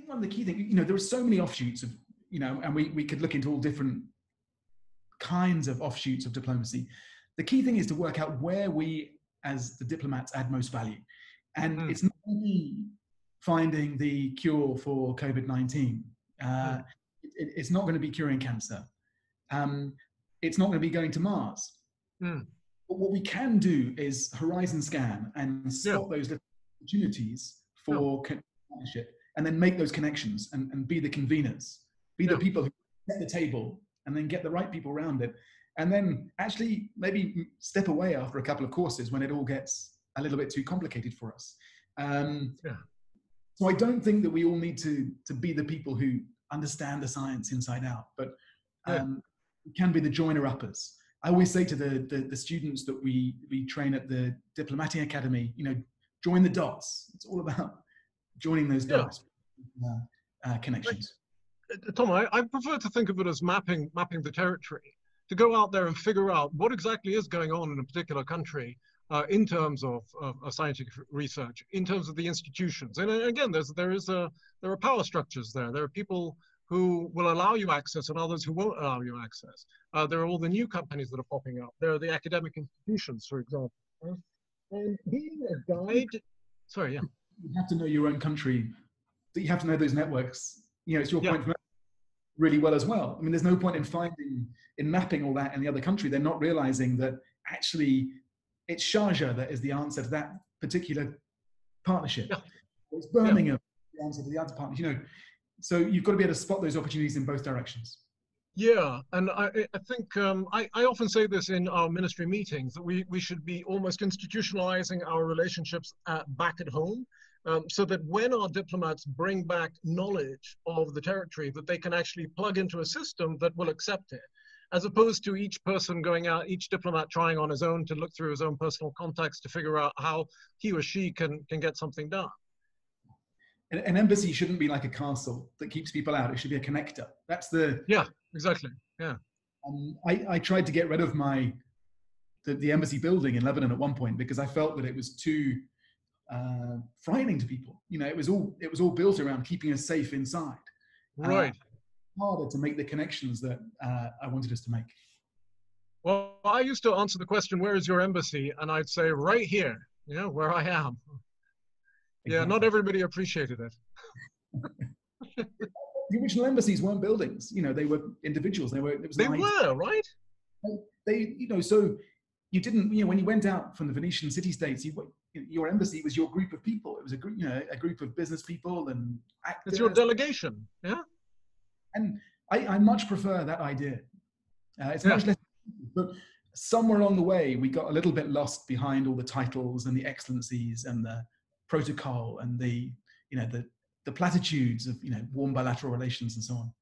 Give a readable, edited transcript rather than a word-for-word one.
think one of the key things, there are so many offshoots of, and we could look into all different kinds of offshoots of diplomacy. The key thing is to work out where we, as the diplomats, add most value. And it's not only finding the cure for COVID-19. It's not going to be curing cancer. It's not going to be going to Mars. But what we can do is horizon scan and spot those little opportunities for partnership, and then make those connections and be the conveners, be the people who set the table and then get the right people around it. And then actually maybe step away after a couple of courses when it all gets a little bit too complicated for us. So I don't think that we all need to be the people who understand the science inside out, but we can be the joiner-uppers. I always say to the students that we train at the Diplomatic Academy, join the dots. It's all about joining those dots, connections. Tom, I prefer to think of it as mapping the territory, to go out there and figure out what exactly is going on in a particular country in terms of scientific research, in terms of the institutions. And again, there are power structures there. There are people who will allow you access and others who won't allow you access. There are all the new companies that are popping up. There are the academic institutions, for example. And being a guide, sorry, You have to know your own country. You have to know those networks. It's your point really well as well. I mean, there's no point in mapping all that in the other country. They're not realizing that actually it's Sharjah that is the answer to that particular partnership. It's Birmingham the answer to the other partnership. So you've got to be able to spot those opportunities in both directions. Yeah, and I think I often say this in our ministry meetings, that we should be almost institutionalizing our relationships back at home, so that when our diplomats bring back knowledge of the territory, that they can actually plug into a system that will accept it, as opposed to each person going out, each diplomat trying on his own to look through his own personal contacts to figure out how he or she can get something done. An embassy shouldn't be like a castle that keeps people out. It should be a connector. That's the... Yeah, exactly. Yeah. I tried to get rid of the embassy building in Lebanon at one point because I felt that it was too frightening to people. It was all built around keeping us safe inside. Right. Harder to make the connections that I wanted us to make. Well, I used to answer the question, "Where is your embassy?" And I'd say, "Right here, where I am." Yeah, Exactly. not everybody appreciated it. The original embassies weren't buildings. They were individuals. They were right? So you didn't. When you went out from the Venetian city-states, your embassy was your group of people. It was a group of business people and actors. It's your delegation. Yeah. And I much prefer that idea. It's much less. But somewhere along the way, we got a little bit lost behind all the titles and the excellencies and the protocol and the platitudes of warm bilateral relations and so on.